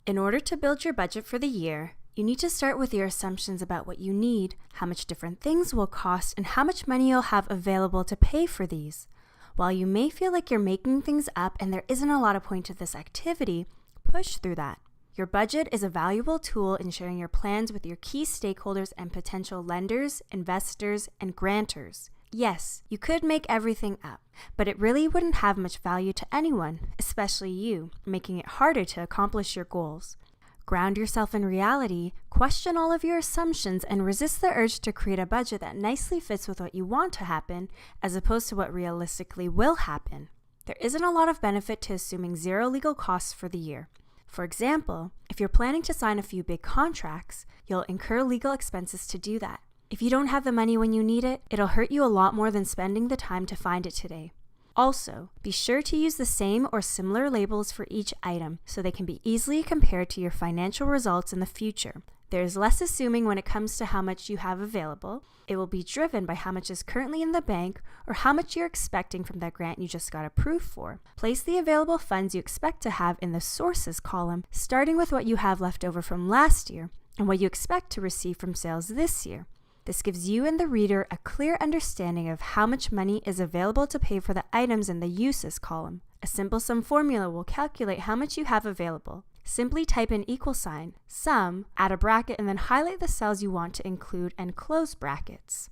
In order to build your budget for the year, you need to start with your assumptions about what you need, how much different things will cost, and how much money you'll have available to pay for these. While you may feel like you're making things up and there isn't a lot of point to this activity, push through that. Your budget is a valuable tool in sharing your plans with your key stakeholders and potential lenders, investors, and grantors. Yes, you could make everything up, but it really wouldn't have much value to anyone, especially you, making it harder to accomplish your goals. Ground yourself in reality, question all of your assumptions, and resist the urge to create a budget that nicely fits with what you want to happen, as opposed to what realistically will happen. There isn't a lot of benefit to assuming zero legal costs for the year. For example, if you're planning to sign a few big contracts, you'll incur legal expenses to do that. If you don't have the money when you need it, it'll hurt you a lot more than spending the time to find it today. Also, be sure to use the same or similar labels for each item so they can be easily compared to your financial results in the future. There is less assuming when it comes to how much you have available. It will be driven by how much is currently in the bank or how much you're expecting from that grant you just got approved for. Place the available funds you expect to have in the sources column, starting with what you have left over from last year and what you expect to receive from sales this year. This gives you and the reader a clear understanding of how much money is available to pay for the items in the uses column. A simple sum formula will calculate how much you have available. Simply type in =, sum, add a bracket, and then highlight the cells you want to include and close brackets.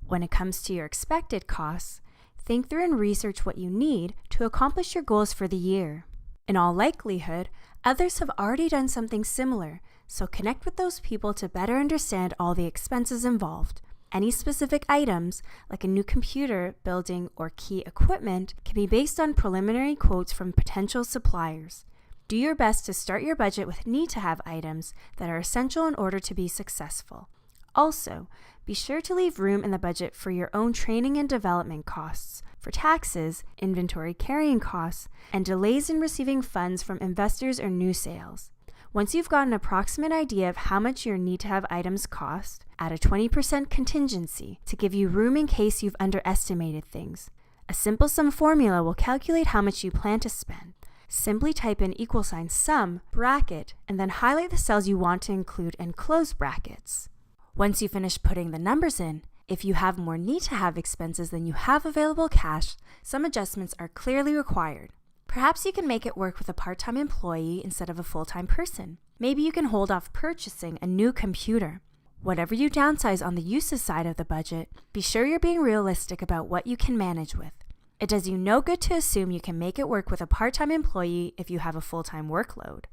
When it comes to your expected costs, think through and research what you need to accomplish your goals for the year. In all likelihood, others have already done something similar, so connect with those people to better understand all the expenses involved. Any specific items, like a new computer, building, or key equipment, can be based on preliminary quotes from potential suppliers. Do your best to start your budget with need-to-have items that are essential in order to be successful. Also, be sure to leave room in the budget for your own training and development costs, for taxes, inventory carrying costs, and delays in receiving funds from investors or new sales. Once you've got an approximate idea of how much your need-to-have items cost, add a 20% contingency to give you room in case you've underestimated things. A simple sum formula will calculate how much you plan to spend. Simply type in =, sum, bracket, and then highlight the cells you want to include and close brackets. Once you finish putting the numbers in, if you have more need-to-have expenses than you have available cash, some adjustments are clearly required. Perhaps you can make it work with a part-time employee instead of a full-time person. Maybe you can hold off purchasing a new computer. Whatever you downsize on the uses side of the budget, be sure you're being realistic about what you can manage with. It does you no good to assume you can make it work with a part-time employee if you have a full-time workload.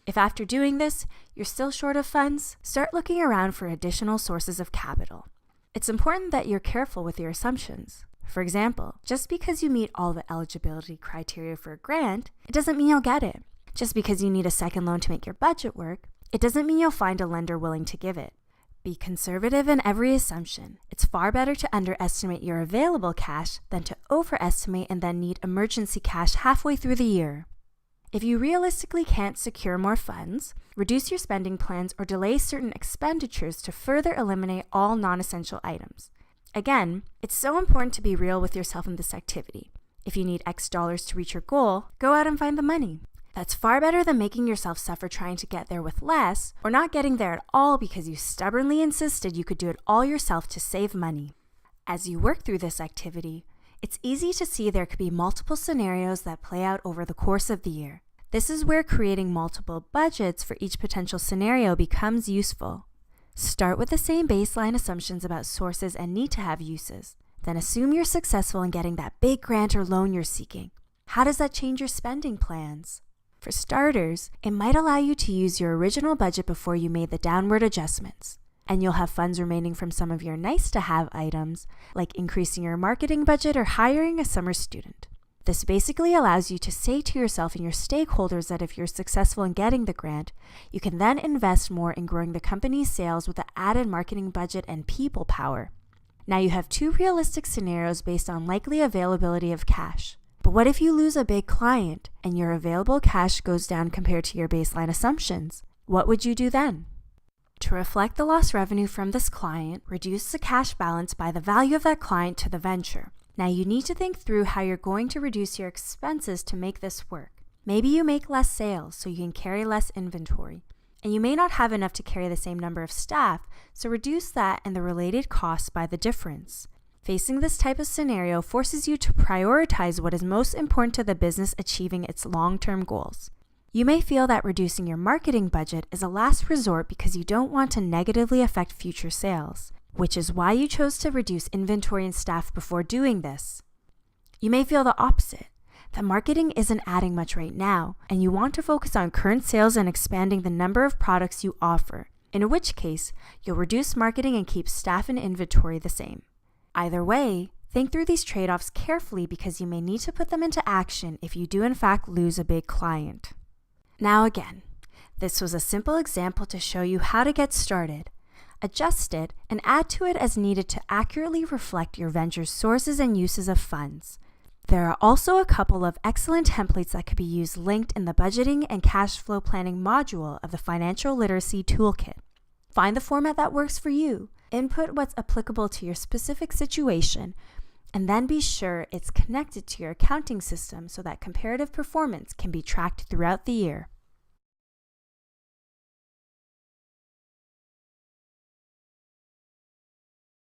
If after doing this, you're still short of funds, start looking around for additional sources of capital. It's important that you're careful with your assumptions. For example, just because you meet all the eligibility criteria for a grant, it doesn't mean you'll get it. Just because you need a second loan to make your budget work, it doesn't mean you'll find a lender willing to give it. Be conservative in every assumption. It's far better to underestimate your available cash than to overestimate and then need emergency cash halfway through the year. If you realistically can't secure more funds, reduce your spending plans or delay certain expenditures to further eliminate all non-essential items. Again, it's so important to be real with yourself in this activity. If you need X dollars to reach your goal, go out and find the money. That's far better than making yourself suffer trying to get there with less, or not getting there at all because you stubbornly insisted you could do it all yourself to save money. As you work through this activity, it's easy to see there could be multiple scenarios that play out over the course of the year. This is where creating multiple budgets for each potential scenario becomes useful. Start with the same baseline assumptions about sources and need-to-have uses. Then assume you're successful in getting that big grant or loan you're seeking. How does that change your spending plans? For starters, it might allow you to use your original budget before you made the downward adjustments. And you'll have funds remaining from some of your nice-to-have items, like increasing your marketing budget or hiring a summer student. This basically allows you to say to yourself and your stakeholders that if you're successful in getting the grant, you can then invest more in growing the company's sales with the added marketing budget and people power. Now you have two realistic scenarios based on likely availability of cash. But what if you lose a big client and your available cash goes down compared to your baseline assumptions? What would you do then? To reflect the lost revenue from this client, reduce the cash balance by the value of that client to the venture. Now you need to think through how you're going to reduce your expenses to make this work. Maybe you make less sales so you can carry less inventory, and you may not have enough to carry the same number of staff, so reduce that and the related costs by the difference. Facing this type of scenario forces you to prioritize what is most important to the business achieving its long-term goals. You may feel that reducing your marketing budget is a last resort because you don't want to negatively affect future sales, which is why you chose to reduce inventory and staff before doing this. You may feel the opposite, that marketing isn't adding much right now, and you want to focus on current sales and expanding the number of products you offer, in which case you'll reduce marketing and keep staff and inventory the same. Either way, think through these trade-offs carefully because you may need to put them into action if you do in fact lose a big client. Now again, this was a simple example to show you how to get started. Adjust it and add to it as needed to accurately reflect your venture's sources and uses of funds. There are also a couple of excellent templates that could be used linked in the budgeting and cash flow planning module of the Financial Literacy Toolkit. Find the format that works for you, input what's applicable to your specific situation, and then be sure it's connected to your accounting system so that comparative performance can be tracked throughout the year.